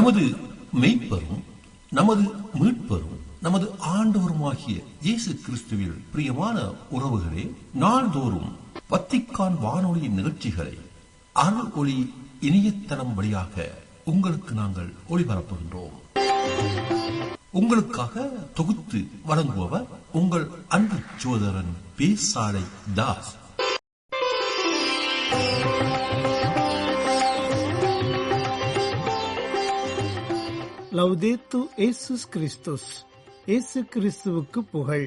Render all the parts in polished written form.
நமது மெய்ப்பரும் நமது மீட்பரும் நமது ஆண்டவருமாகிய இயேசு கிறிஸ்துவில் பிரியமான உறவுகளே, நாள்தோறும் வத்திக்கான் வானொலியின் நிகழ்ச்சிகளை அருள் ஒளி இணையதளம் வழியாக உங்களுக்கு நாங்கள் ஒளிபரப்புகின்றோம். உங்களுக்காக தொகுத்து வழங்குபவர் உங்கள் அன்பு சகோதரன் பேசாலை தாஸ். லவ்தேத்து இயேசுஸ் கிறிஸ்துஸ். இயேசு கிறிஸ்துவுக்கு புகழ்.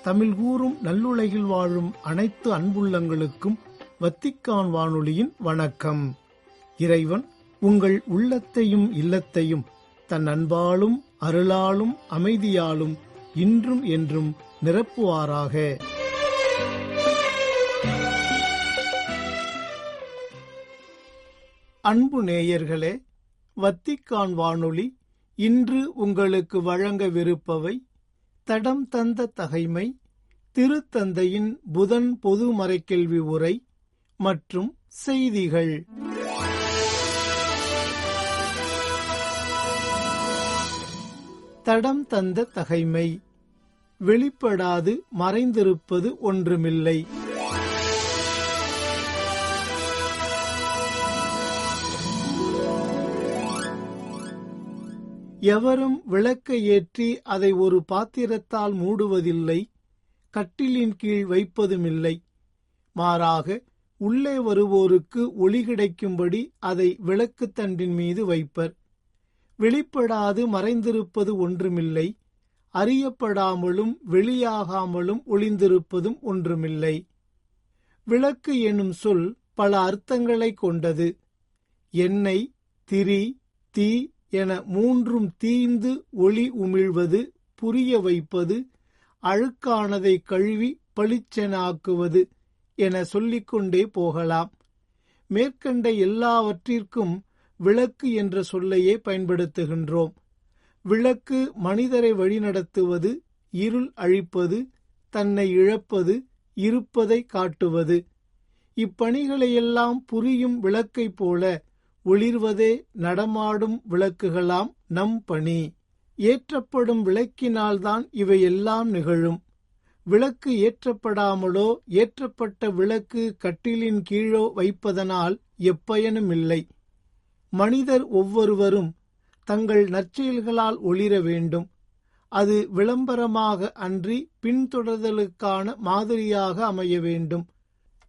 தமிழ் கூறும் நல்லுலகில் வாழும் அனைத்து அன்புள்ளங்களுக்கும் வத்திக்கான் வானொலியின் வணக்கம். இறைவன் உங்கள் உள்ளத்தையும் இல்லத்தையும் தன் அன்பாலும் அருளாலும் அமைதியாலும் இன்றும் என்றும் நிரப்புவாராக. அன்பு நேயர்களே, வத்திக்கான் வானொலி இன்று உங்களுக்கு வழங்கவிருப்பவை: தடம் தந்த தகைமை, திருத்தந்தையின் புதன் பொது மறைக்கல்வி உரை மற்றும் செய்திகள். தடம் தந்த தகைமை. வெளிப்படாது மறைந்திருப்பது ஒன்றுமில்லை. எவரும் விளக்கை ஏற்றி அதை ஒரு பாத்திரத்தால் மூடுவதில்லை, கட்டிலின் கீழ் வைப்பதுமில்லை. மாறாக உள்ளே வருவோருக்கு ஒளி கிடைக்கும்படி அதை விளக்குத்தண்டின் மீது வைப்பர். வெளிப்படாது மறைந்திருப்பது ஒன்றுமில்லை, அறியப்படாமலும் வெளியாகாமலும் ஒளிந்திருப்பதும் ஒன்றுமில்லை. விளக்கு எனும் சொல் பல அர்த்தங்களை கொண்டது. எண்ணெய், திரி, தீ என மூன்றும் தீய்ந்து ஒளி உமிழ்வது, புரிய வைப்பது, அழுக்கானதை கழுவி பளிச்சென ஆக்குவது என சொல்லிக்கொண்டே போகலாம். மேற்கண்ட எல்லாவற்றிற்கும் விளக்கு என்ற சொல்லையே பயன்படுத்துகின்றோம். விளக்கு மனிதரை வழிநடத்துவது, இருள் அழிப்பது, தன்னை இழப்பது, இருப்பதை காட்டுவது. இப்பணிகளையெல்லாம் புரியும் விளக்கை போல ஒளிர்வதே நடமாடும் விளக்குகளாம் நம் பணி. ஏற்றப்படும் விளக்கினால்தான் இவையெல்லாம் நிகழும். விளக்கு ஏற்றப்படாமலோ ஏற்றப்பட்ட விளக்கு கட்டிலின் கீழோ வைப்பதனால் எப்பயனுமில்லை. மனிதர் ஒவ்வொருவரும் தங்கள் நற்செயல்களால் ஒளிர வேண்டும். அது விளம்பரமாக அன்றி பின்தொடர்தலுக்கான மாதிரியாக அமைய வேண்டும்.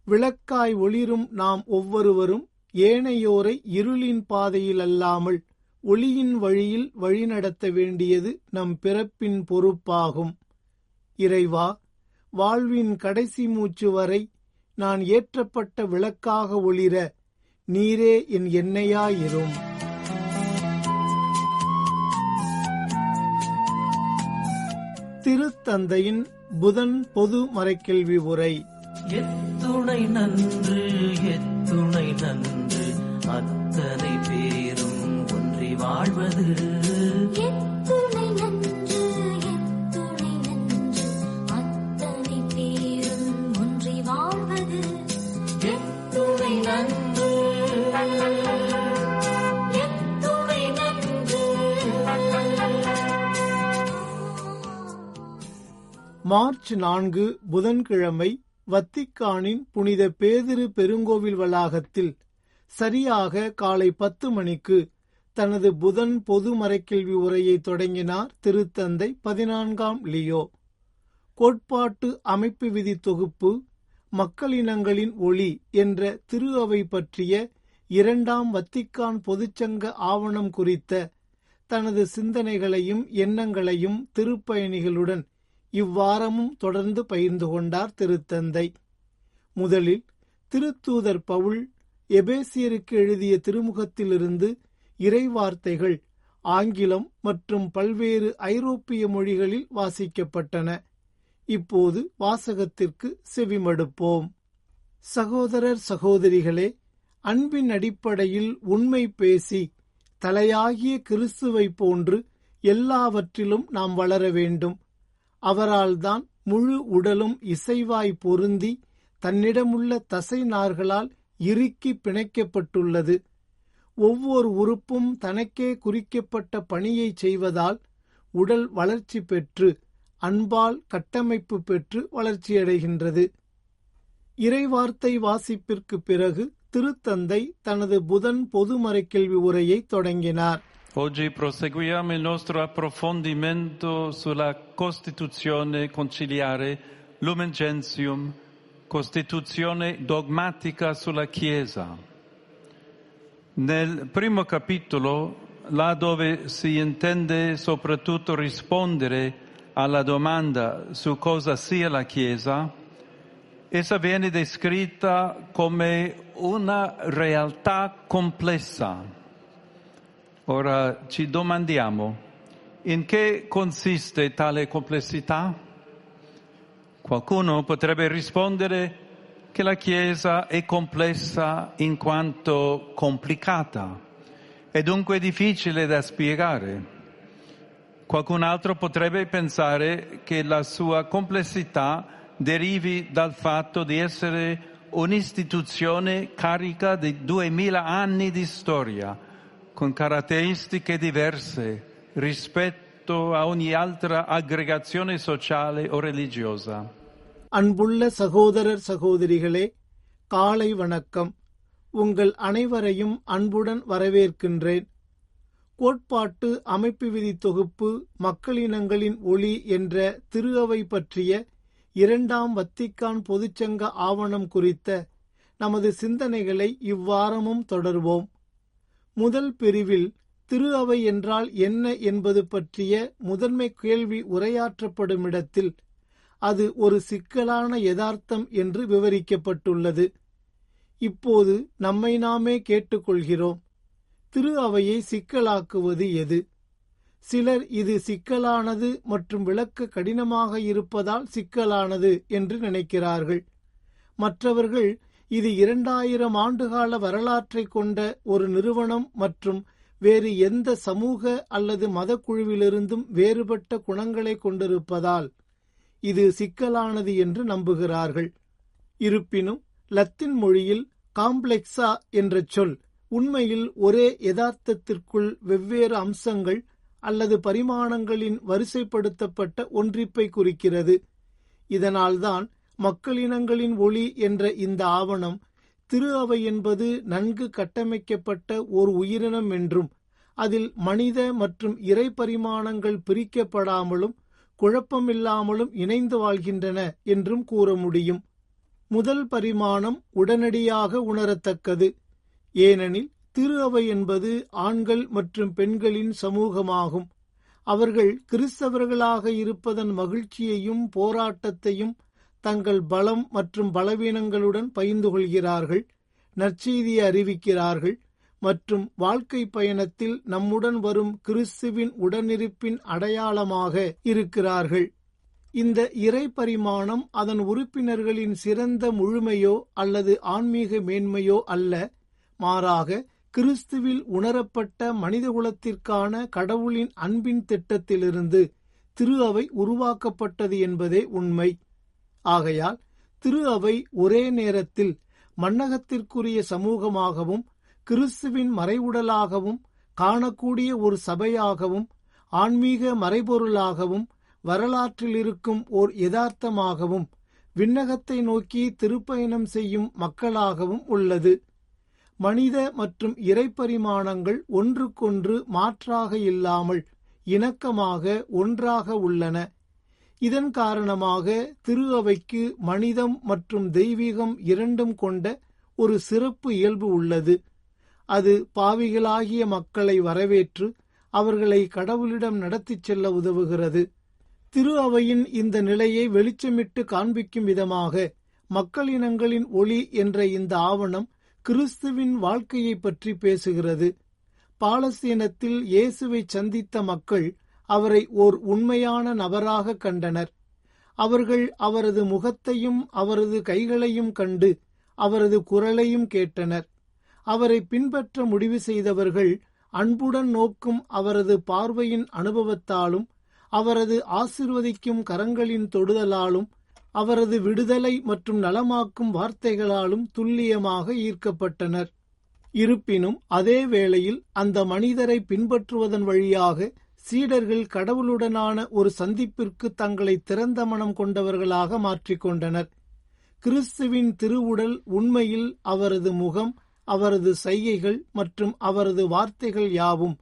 விளக்காய் ஒளிரும் நாம் ஒவ்வொருவரும் ஏனையோரை இருளின் பாதையில் அல்லாமல் ஒளியின் வழியில் வழிநடத்த வேண்டியது நம் பிறப்பின் பொறுப்பாகும். இறைவா, வாழ்வின் கடைசி மூச்சு வரை நான் ஏற்றப்பட்ட விளக்காக ஒளிர நீரே என் எண்ணெயாயிரும். திருத்தந்தையின் புதன் பொது மறைக்கல்வி உரை. எத்துணை நன்று, எத்துணை நன்று, அத்தனை பேரும் ஒன்றி வாழ்வது. எத்துணை நன்று, எத்துணை நன்று, அத்தனை பேரும் ஒன்றி வாழ்வது. எத்துணை நன்று, எத்துணை நன்று. மார்ச் 4 புதன்கிழமை வத்திக்கானின் புனித பேதுரு பெருங்கோவில் வளாகத்தில் சரியாக காலை 10 மணிக்கு தனது புதன் பொது மறைக்கல்வி உரையை தொடங்கினார் திருத்தந்தை 14ஆம் லியோ. கோட்பாட்டு அமைப்பு விதி தொகுப்பு மக்களினங்களின் ஒளி என்ற திரு அவை பற்றிய 2ஆம் வத்திக்கான் பொதுச்சங்க ஆவணம் குறித்த தனது சிந்தனைகளையும் எண்ணங்களையும் திருப்பயணிகளுடன் இவ்வாரமும் தொடர்ந்து பகிர்ந்து கொண்டார் திருத்தந்தை. முதலில் திருத்தூதர் பவுல் எபேசியருக்கு எழுதிய திருமுகத்திலிருந்து இறைவார்த்தைகள் ஆங்கிலம் மற்றும் பல்வேறு ஐரோப்பிய மொழிகளில் வாசிக்கப்பட்டன. இப்போது வாசகத்திற்கு செவிமடுப்போம். சகோதரர் சகோதரிகளே, அன்பின் அடிப்படையில் உண்மை பேசி தலையாகிய கிறிஸ்துவை போன்று எல்லாவற்றிலும் நாம் வளர வேண்டும். அவரால்தான் முழு உடலும் இசைவாய் பொருந்தி தன்னிடமுள்ள தசை நார்களால் இறுக்கி பிணைக்கப்பட்டுள்ளது. ஒவ்வொரு உறுப்பும் தனக்கே குறிக்கப்பட்ட பணியை செய்வதால் உடல் வளர்ச்சி பெற்று அன்பால் கட்டமைப்பு பெற்று வளர்ச்சியடைகின்றது. இறைவார்த்தை வாசிப்பிற்கு பிறகு திருத்தந்தை தனது புதன் பொதுமறைக்கல்வி உரையை தொடங்கினார். Oggi proseguiamo il nostro approfondimento sulla Costituzione conciliare Lumen Gentium, Costituzione dogmatica sulla Chiesa. Nel primo capitolo, là dove si intende soprattutto rispondere alla domanda su cosa sia la Chiesa, essa viene descritta come una realtà complessa. Ora ci domandiamo, in che consiste tale complessità? Qualcuno potrebbe rispondere che la Chiesa è complessa in quanto complicata e dunque difficile da spiegare. Qualcun altro potrebbe pensare che la sua complessità derivi dal fatto di essere un'istituzione carica di 2000 anni di storia, con caratteristiche diverse rispetto a ogni altra aggregazione sociale o religiosa. அன்புள்ள சகோதரர் சகோதரிகளே, காலை வணக்கம். உங்கள் அனைவரையும் அன்புடன் வரவேற்கின்றேன். கோட்பாட்டு அமைப்பு விதி தொகுப்பு மக்களினங்களின் ஒளி என்ற திரு அவை பற்றிய 2ஆம் வத்திக்கான் பொதுச்சங்க ஆவணம் குறித்த நமது சிந்தனைகளை இவ்வாரமும் தொடர்வோம். முதல் பிரிவில் திரு அவை என்றால் என்ன என்பது பற்றிய முதன்மை கேள்வி உரையாற்றப்படும் இடத்தில் அது ஒரு சிக்கலான யதார்த்தம் என்று விவரிக்கப்பட்டுள்ளது. இப்போது நம்மை நாமே கேட்டுக்கொள்கிறோம், திரு அவையை சிக்கலாக்குவது எது? சிலர் இது சிக்கலானது மற்றும் விளக்க கடினமாக இருப்பதால் சிக்கலானது என்று நினைக்கிறார்கள். மற்றவர்கள் இது 2000 ஆண்டுகால வரலாற்றை கொண்ட ஒரு நிறுவனம் மற்றும் வேறு எந்த சமூக அல்லது மதக்குழுவிலிருந்தும் வேறுபட்ட குணங்களை கொண்டிருப்பதால் இது சிக்கலானது என்று நம்புகிறார்கள். இருப்பினும் லத்தீன் மொழியில் காம்ப்ளெக்ஸா என்ற சொல் உண்மையில் ஒரே யதார்த்தத்திற்குள் வெவ்வேறு அம்சங்கள் அல்லது பரிமாணங்களின் வரிசைப்படுத்தப்பட்ட ஒன்றிப்பை குறிக்கிறது. இதனால்தான் மக்களினங்களின் ஒளி என்ற இந்த ஆவணம் திரு அவை என்பது நன்கு கட்டமைக்கப்பட்ட ஒரு உயிரினம் என்றும் அதில் மனித மற்றும் இறை பரிமாணங்கள் பிரிக்கப்படாமலும் குழப்பமில்லாமலும் இணைந்து வாழ்கின்றன என்றும் கூற முடியும். முதல் பரிமாணம் உடனடியாக உணரத்தக்கது. ஏனெனில் திரு அவை என்பது ஆண்கள் மற்றும் பெண்களின் சமூகமாகும். அவர்கள் கிறிஸ்தவர்களாக இருப்பதன் மகிழ்ச்சியையும் போராட்டத்தையும் தங்கள் பலம் மற்றும் பலவீனங்களுடன் பகிர்ந்து கொள்கிறார்கள், நற்செய்தியை அறிவிக்கிறார்கள் மற்றும் வாழ்க்கை பயணத்தில் நம்முடன் வரும் கிறிஸ்துவின் உடனிருப்பின் அடையாளமாக இருக்கிறார்கள். இந்த இறை பரிமாணம் அதன் உறுப்பினர்களின் சிறந்த முழுமையோ அல்லது ஆன்மீக மேன்மையோ அல்ல, மாறாக கிறிஸ்துவில் உணரப்பட்ட மனிதகுலத்திற்கான கடவுளின் அன்பின் திட்டத்திலிருந்து திரு அவை உருவாக்கப்பட்டது என்பதே உண்மை. ஆகையால் திரு அவை ஒரே நேரத்தில் மன்னகத்திற்குரிய சமூகமாகவும் கிறிஸ்துவின் மறைவுடலாகவும் காணக்கூடிய ஒரு சபையாகவும் ஆன்மீக மறைபொருளாகவும் வரலாற்றில் இருக்கும் ஓர் யதார்த்தமாகவும் விண்ணகத்தை நோக்கி திருப்பயணம் செய்யும் மக்களாகவும் உள்ளது. மனித மற்றும் இறைப்பரிமாணங்கள் ஒன்றுக்கொன்று மாற்றாக இல்லாமல் இணக்கமாக ஒன்றாக உள்ளன. இதன் காரணமாக திரு அவைக்கு மனிதம் மற்றும் தெய்வீகம் இரண்டும் கொண்ட ஒரு சிறப்பு இயல்பு உள்ளது. அது பாவிகளாகிய மக்களை வரவேற்று அவர்களை கடவுளிடம் நடத்திச் செல்ல உதவுகிறது. திரு அவையின் இந்த நிலையை வெளிச்சமிட்டு காண்பிக்கும் விதமாக மக்களினங்களின் ஒளி என்ற இந்த ஆவணம் கிறிஸ்துவின் வாழ்க்கையை பற்றி பேசுகிறது. பாலஸ்தீனத்தில் இயேசுவை சந்தித்த மக்கள் அவரை ஓர் உண்மையான நபராக கண்டனர். அவர்கள் அவரது முகத்தையும் அவரது கைகளையும் கண்டு அவரது குரலையும் கேட்டனர். அவரை பின்பற்ற முடிவு செய்தவர்கள் அன்புடன் நோக்கும் அவரது பார்வையின் அனுபவத்தாலும் அவரது ஆசீர்வதிக்கும் கரங்களின் தொடுதலாலும் அவரது விடுதலை மற்றும் நலமாக்கும் வார்த்தைகளாலும் துல்லியமாக ஈர்க்கப்பட்டனர். இருப்பினும் அதே வேளையில் அந்த மனிதரை பின்பற்றுவதன் வழியாக சீடர்கள் கடவுளுடனான ஒரு சந்திப்பிற்கு தங்களை திறந்த மனம் கொண்டவர்களாக மாற்றிக்கொண்டனர். கிறிஸ்துவின் திருவுடல் உண்மையில் அவரது முகம், அவரது சைகைகள் மற்றும் அவரது வார்த்தைகள் யாவும்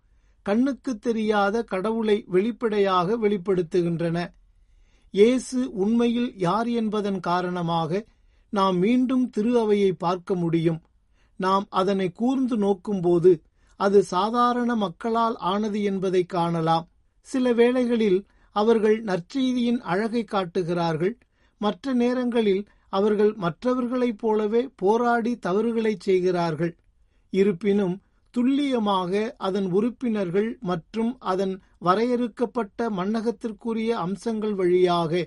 கண்ணுக்கு தெரியாத கடவுளை வெளிப்படையாக வெளிப்படுத்துகின்றன. இயேசு உண்மையில் யார் என்பதன் காரணமாக நாம் மீண்டும் திரு அவையை பார்க்க முடியும். நாம் அதனை கூர்ந்து நோக்கும்போது அது சாதாரண மக்களால் ஆனது என்பதை காணலாம். சில வேளைகளில் அவர்கள் நற்செய்தியின் அழகை காட்டுகிறார்கள். மற்ற நேரங்களில் அவர்கள் மற்றவர்களைப் போலவே போராடி தவறுகளை செய்கிறார்கள். இருப்பினும் துல்லியமாக அதன் உறுப்பினர்கள் மற்றும் அதன் வரையறுக்கப்பட்ட மன்னகத்திற்குரிய அம்சங்கள் வழியாக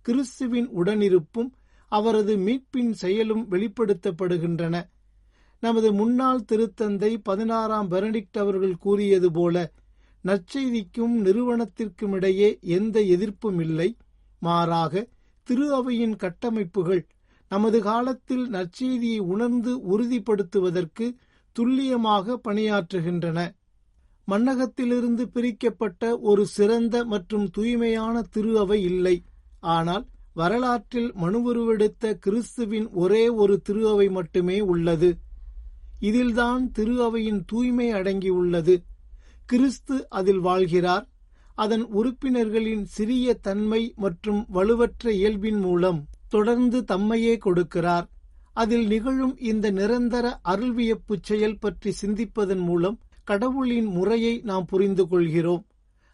கிறிஸ்துவின் உடனிருப்பும் அவரது மீட்பின் செயலும் வெளிப்படுத்தப்படுகின்றன. நமது முன்னாள் திருத்தந்தை 16ஆம் பெனடிக்ட் அவர்கள் கூறியது போல, நற்செய்திக்கும் நிறுவனத்திற்கும் இடையே எந்த எதிர்ப்பும் இல்லை. மாறாக திரு அவையின் கட்டமைப்புகள் நமது காலத்தில் நற்செய்தியை உணர்ந்து உறுதிப்படுத்துவதற்கு துல்லியமாக பணியாற்றுகின்றன. மன்னகத்திலிருந்து பிரிக்கப்பட்ட ஒரு சிறந்த மற்றும் தூய்மையான திரு அவை இல்லை. ஆனால் வரலாற்றில் மனுவுருவெடுத்த கிறிஸ்துவின் ஒரே ஒரு திரு அவை மட்டுமே உள்ளது. இதில்தான் திரு அவையின் தூய்மை அடங்கியுள்ளது. கிறிஸ்து அதில் வாழ்கிறார். அதன் உறுப்பினர்களின் சிறிய தன்மை மற்றும் வலுவற்ற இயல்பின் மூலம் தொடர்ந்து தம்மையே கொடுக்கிறார். அதில் நிகழும் இந்த நிரந்தர அருள்வியப்பு செயல் பற்றி சிந்திப்பதன் மூலம் கடவுளின் முறையை நாம் புரிந்து கொள்கிறோம்.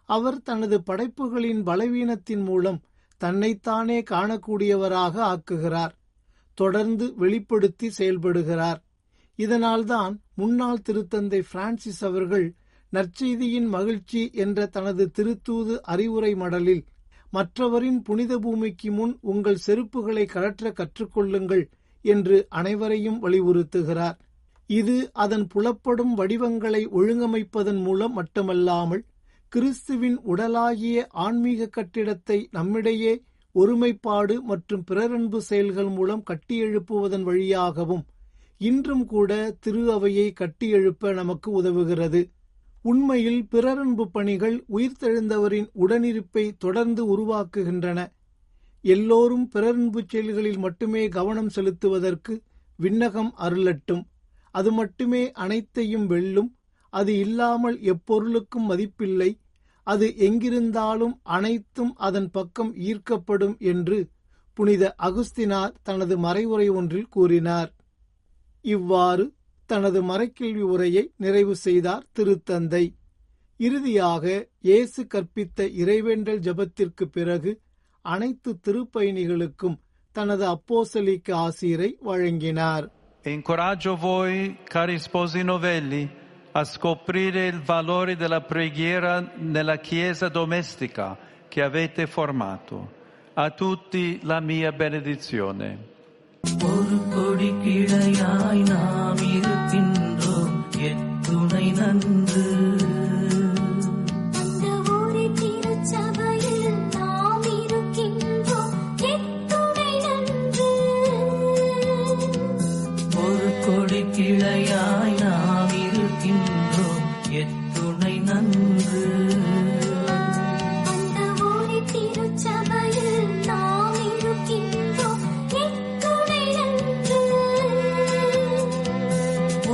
அவர் தனது படைப்புகளின் பலவீனத்தின் மூலம் தன்னைத்தானே காணக்கூடியவராக ஆக்குகிறார். தொடர்ந்து வெளிப்படுத்தி செயல்படுகிறார். இதனால்தான் முன்னாள் திருத்தந்தை பிரான்சிஸ் அவர்கள் நற்செய்தியின் மகிழ்ச்சி என்ற தனது திருத்தூது அறிவுரை மடலில் மற்றவரின் புனித பூமிக்கு முன் உங்கள் செருப்புகளை கழற்ற கற்றுக்கொள்ளுங்கள் என்று அனைவரையும் வலியுறுத்துகிறார். இது அதன் புலப்படும் வடிவங்களை ஒழுங்கமைப்பதன் மூலம் மட்டுமல்லாமல் கிறிஸ்துவின் உடலாகிய ஆன்மீக கட்டிடத்தை நம்மிடையே ஒருமைப்பாடு மற்றும் பிறரன்பு செயல்கள் மூலம் கட்டியெழுப்புவதன் வழியாகவும் இன்றும் கூட திரு அவையை கட்டியெழுப்ப நமக்கு உதவுகிறது. உண்மையில் பிறரன்பு பணிகள் உயிர்த்தெழுந்தவரின் உடனிருப்பை தொடர்ந்து உருவாக்குகின்றன. எல்லோரும் பிறரன்பு செயல்களில் மட்டுமே கவனம் செலுத்துவதற்கு விண்ணகம் அருளட்டும். அது மட்டுமே அனைத்தையும் வெல்லும். அது இல்லாமல் எப்பொருளுக்கும் மதிப்பில்லை. அது எங்கிருந்தாலும் அனைத்தும் அதன் பக்கம் ஈர்க்கப்படும் என்று புனித அகுஸ்தினார் தனது மறைவுரை ஒன்றில் கூறினார். இவ்வாறு தனது மறைக்கல்வி உரையை நிறைவு செய்தார் திருத்தந்தை. இறுதியாக இயேசு கற்பித்த இறைவேண்டல் ஜெபத்திற்கு பிறகு அனைத்து திருப்பயணிகளுக்கும் தனது அப்போஸ்தலிக்க ஆசீரை வழங்கினார். Incoraggio voi, cari sposi novelli, a scoprire il valore della preghiera nella Chiesa domestica che avete formato. A tutti la mia benedizione. ஒரு கொடி கிளையாய் நாம் இருக்கின்றோம், எத்துணை நன்று. அந்த ஊரே திருச்சபையில் நாம் இருக்கின்றோம், எத்துணை நன்று. ஒரு கொடி கிளையாய் நாம் இருக்கின்றோம், எத்துணை நன்று. அந்த ஊரே திருச்சபையில் நாம் இருக்கின்றோம், எத்துணை நன்று.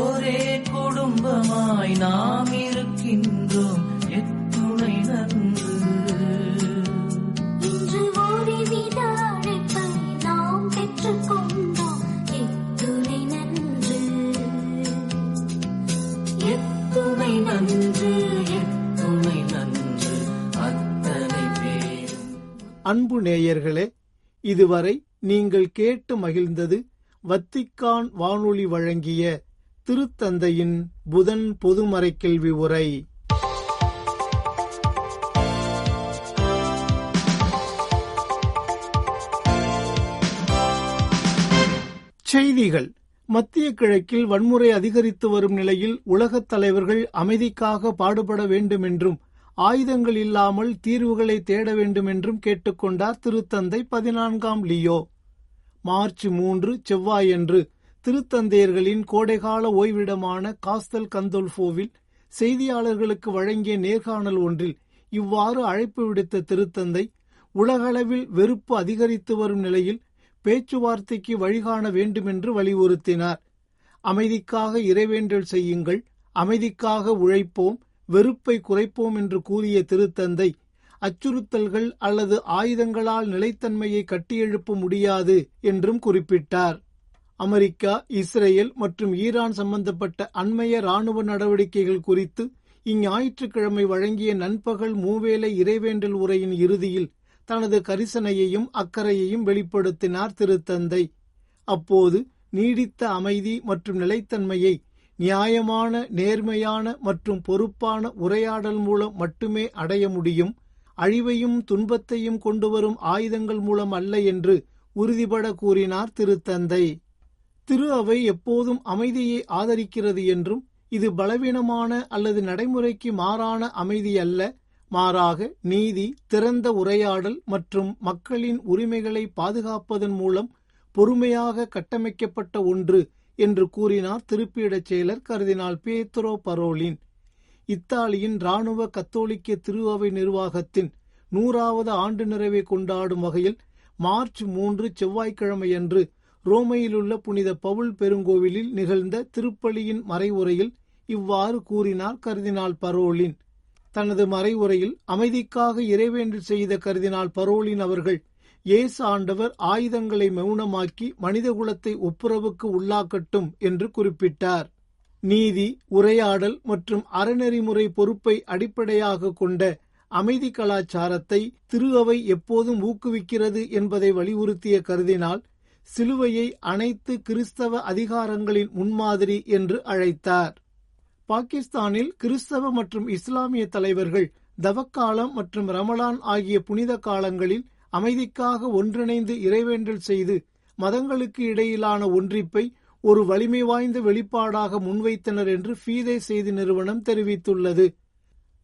ஒரே குடும்பமாய் நாம் இருக்கின்றோம், எத்துணை நன்று. இன்று ஒருவித அழைப்பை நாம் பெற்றுக்கொண்டோம், எத்துணை நன்று. எத்துணை நன்று, எத்துணை நன்று, அத்தனை பேரும். அன்பு நேயர்களே, இதுவரை நீங்கள் கேட்டு மகிழ்ந்தது வத்திக்கான் வானொலி வழங்கிய திருத்தந்தையின் புதன் பொதுமறைக்கல்வி உரை. செய்திகள். மத்திய கிழக்கில் வன்முறை அதிகரித்து வரும் நிலையில் உலகத் தலைவர்கள் அமைதிக்காக பாடுபட வேண்டுமென்றும் ஆயுதங்கள் இல்லாமல் தீர்வுகளை தேட வேண்டுமென்றும் கேட்டுக்கொண்டார் திருத்தந்தை 14ஆம் லியோ. மார்ச் 3 செவ்வாயன்று திருத்தந்தையர்களின் கோடைகால ஓய்விடமான காஸ்தல் கந்தோல்ஃபோவில் செய்தியாளர்களுக்கு வழங்கிய நேர்காணல் ஒன்றில் இவ்வாறு அழைப்பு விடுத்த திருத்தந்தை, உலகளவில் வெறுப்பு அதிகரித்து வரும் நிலையில் பேச்சுவார்த்தைக்கு வழிகாண வேண்டுமென்று வலியுறுத்தினார். அமைதிக்காக இறைவேண்டல் செய்யுங்கள், அமைதிக்காக உழைப்போம், வெறுப்பை குறைப்போம் என்று கூறிய திருத்தந்தை, அச்சுறுத்தல்கள் அல்லது ஆயுதங்களால் நிலைத்தன்மையை கட்டியெழுப்ப முடியாது என்றும் குறிப்பிட்டார். அமெரிக்கா, இஸ்ரேல் மற்றும் ஈரான் சம்பந்தப்பட்ட அண்மைய இராணுவ நடவடிக்கைகள் குறித்து இஞ்ஞாயிற்றுக்கிழமை வழங்கிய நண்பகல் மூவேளை இறைவேண்டல் உரையின் இறுதியில் தனது கரிசனையையும் அக்கறையையும் வெளிப்படுத்தினார் திருத்தந்தை. அப்போது நீடித்த அமைதி மற்றும் நிலைத்தன்மையை நியாயமான, நேர்மையான மற்றும் பொறுப்பான உரையாடல் மூலம் மட்டுமே அடைய முடியும், அழிவையும் துன்பத்தையும் கொண்டுவரும் ஆயுதங்கள் மூலம் அல்ல என்று உறுதிபட கூறினார் திருத்தந்தை. திரு அவை எப்போதும் அமைதியை ஆதரிக்கிறது என்றும், இது பலவீனமான அல்லது நடைமுறைக்கு மாறான அமைதி அல்ல, மாறாக நீதி, திறந்த உரையாடல் மற்றும் மக்களின் உரிமைகளை பாதுகாப்பதன் மூலம் பொறுமையாக கட்டமைக்கப்பட்ட ஒன்று என்று கூறினார் திருப்பீடச் செயலர் கர்தினால் பியேத்ரோ பரோலின். இத்தாலியின் இராணுவ கத்தோலிக்க திரு அவை நிர்வாகத்தின் 100வது ஆண்டு நிறைவை கொண்டாடும் வகையில் மார்ச் 3 செவ்வாய்க்கிழமையன்று ரோமையிலுள்ள புனித பவுல் பெருங்கோவிலில் நிகழ்ந்த திருப்பலியின் மறைவுரையில் இவ்வாறு கூறினார் கர்தினால் பரோலின். தனது மறைவுரையில் அமைதிக்காக இறைவேண்டல் செய்த கர்தினால் பரோலின் அவர்கள், இயேசு ஆண்டவர் ஆயுதங்களை மௌனமாக்கி மனிதகுலத்தை ஒப்புரவுக்கு உள்ளாக்கட்டும் என்று குறிப்பிட்டார். நீதி, உரையாடல் மற்றும் அறநெறிமுறை பொறுப்பை அடிப்படையாக கொண்ட அமைதி கலாச்சாரத்தை திரு அவை எப்போதும் ஊக்குவிக்கிறது என்பதை வலியுறுத்திய கர்தினால், சிலுவையை அனைத்து கிறிஸ்தவ அதிகாரங்களின் முன்மாதிரி என்று அழைத்தார். பாகிஸ்தானில் கிறிஸ்தவ மற்றும் இஸ்லாமிய தலைவர்கள் தவக்காலம் மற்றும் ரமலான் ஆகிய புனித காலங்களில் அமைதிக்காக ஒன்றிணைந்து இறைவேண்டல் செய்து மதங்களுக்கு இடையிலான ஒன்றிப்பை ஒரு வலிமை வாய்ந்த வெளிப்பாடாக முன்வைத்தனர் என்று ஃபீதே செய்தி நிறுவனம் தெரிவித்துள்ளது.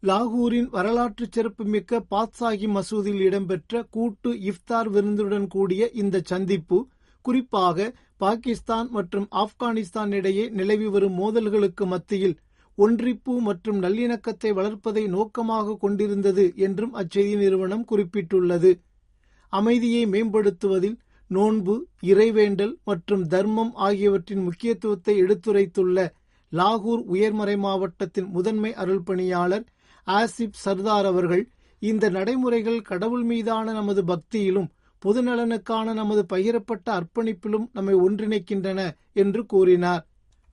லாகூரின் வரலாற்று சிறப்புமிக்க பாத்சாகி மசூதியில் இடம்பெற்ற கூட்டு இஃப்தார் விருந்துடன் கூடிய இந்த சந்திப்பு குறிப்பாக பாகிஸ்தான் மற்றும் ஆப்கானிஸ்தான் இடையே நிலவி வரும் மோதல்களுக்கு மத்தியில் ஒன்றிப்பு மற்றும் நல்லிணக்கத்தை வளர்ப்பதை நோக்கமாக கொண்டிருந்தது என்றும் அச்செய்தி நிறுவனம் குறிப்பிட்டுள்ளது. அமைதியை மேம்படுத்துவதில் நோன்பு, இறைவேண்டல் மற்றும் தர்மம் ஆகியவற்றின் முக்கியத்துவத்தை எடுத்துரைத்துள்ள லாகூர் உயர்மறை மாவட்டத்தின் முதன்மை அருள்பணியாளர் ஆசிப் சர்தார் அவர்கள், இந்த நடைமுறைகள் கடவுள் மீதான நமது பக்தியிலும் பொதுநலனுக்கான நமது பகிரப்பட்ட அர்ப்பணிப்பிலும் நம்மை ஒன்றிணைக்கின்றன என்று கூறினார்.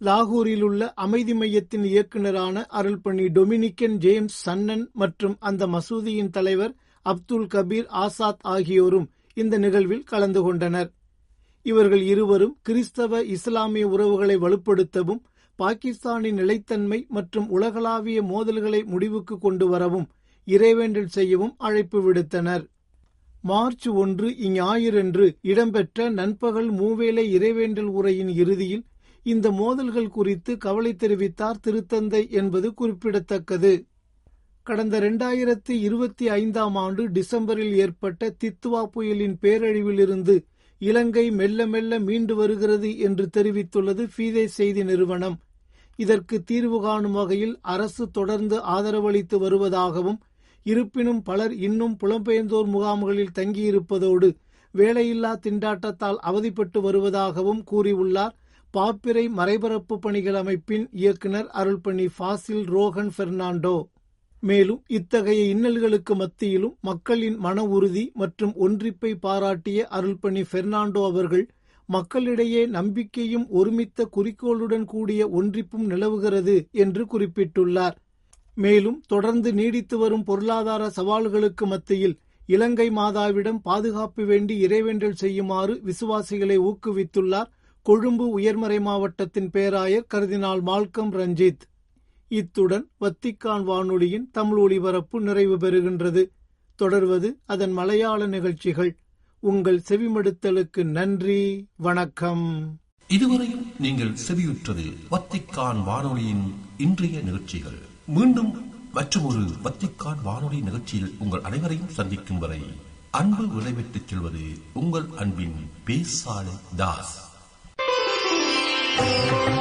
லாகூரில் உள்ள அமைதி மையத்தின் இயக்குநரான அருள்பணி டொமினிக்கன் ஜேம்ஸ் சன்னன் மற்றும் அந்த மசூதியின் தலைவர் அப்துல் கபீர் ஆசாத் ஆகியோரும் இந்த நிகழ்வில் கலந்து கொண்டனர். இவர்கள் இருவரும் கிறிஸ்தவ இஸ்லாமிய உறவுகளை வலுப்படுத்தவும், பாகிஸ்தானின் நிலைத்தன்மை மற்றும் உலகளாவிய மோதல்களை முடிவுக்கு கொண்டு வரவும் இறைவேண்டல் செய்யவும் அழைப்பு விடுத்தனர். மார்ச் 1 இஞ்ஞாயிறன்று இடம்பெற்ற நண்பகல் மூவேளை இறைவேண்டல் உரையின் இறுதியில் இந்த மோதல்கள் குறித்து கவலை தெரிவித்தார் திருத்தந்தை என்பது குறிப்பிடத்தக்கது. கடந்த 2025ஆம் ஆண்டு டிசம்பரில் ஏற்பட்ட தித்வா புயலின் பேரழிவிலிருந்து இலங்கை மெல்ல மெல்ல மீண்டு வருகிறது என்று தெரிவித்துள்ளது ஃபீதே செய்தி நிறுவனம். இதற்கு தீர்வு காணும் வகையில் அரசு தொடர்ந்து ஆதரவளித்து வருவதாகவும், இருப்பினும் பலர் இன்னும் புலம்பெயர்ந்தோர் முகாம்களில் தங்கியிருப்பதோடு வேலையில்லா திண்டாட்டத்தால் அவதிப்பட்டு வருவதாகவும் கூறியுள்ளார் பாப்பிரை மறைபரப்பு பணிகள் அமைப்பின் இயக்குநர் அருள்பணி ஃபாசில் ரோஹன் பெர்னாண்டோ. மேலும் இத்தகைய இன்னல்களுக்கு மத்தியிலும் மக்களின் மன உறுதி மற்றும் ஒன்றிப்பை பாராட்டிய அருள்பணி பெர்னாண்டோ அவர்கள், மக்களிடையே நம்பிக்கையும் ஒருமித்த குறிக்கோளுடன் கூடிய ஒன்றிப்பும் நிலவுகிறது என்று குறிப்பிட்டுள்ளார். மேலும் தொடர்ந்து நீடித்து வரும் பொருளாதார சவால்களுக்கு மத்தியில் இலங்கை மாதாவிடம் பாதுகாப்பு வேண்டி இறைவேண்டல் செய்யுமாறு விசுவாசிகளை ஊக்குவித்துள்ளார் கொழும்பு உயர்மறை மாவட்டத்தின் பேராயர் கர்தினால் மால்கம் ரஞ்சித். இத்துடன் வத்திக்கான் வானொலியின் தமிழ் ஒலிபரப்பு நிறைவு பெறுகின்றது. தொடர்வது அதன் மலையாள நிகழ்ச்சிகள். உங்கள் செவிமடுத்தலுக்கு நன்றி, வணக்கம். இதுவரையும் நீங்கள் செவியுற்றது வத்திக்கான் வானொலியின் இன்றைய நிகழ்ச்சிகள். மீண்டும் மற்றொரு வத்திக்கான் வானொலி நிகழ்ச்சியில் உங்கள் அனைவரையும் சந்திக்கும் வரை அன்பு விடைபெற்றுச் செல்வது உங்கள் அன்பின் பேசாலை தாஸ். Thank you.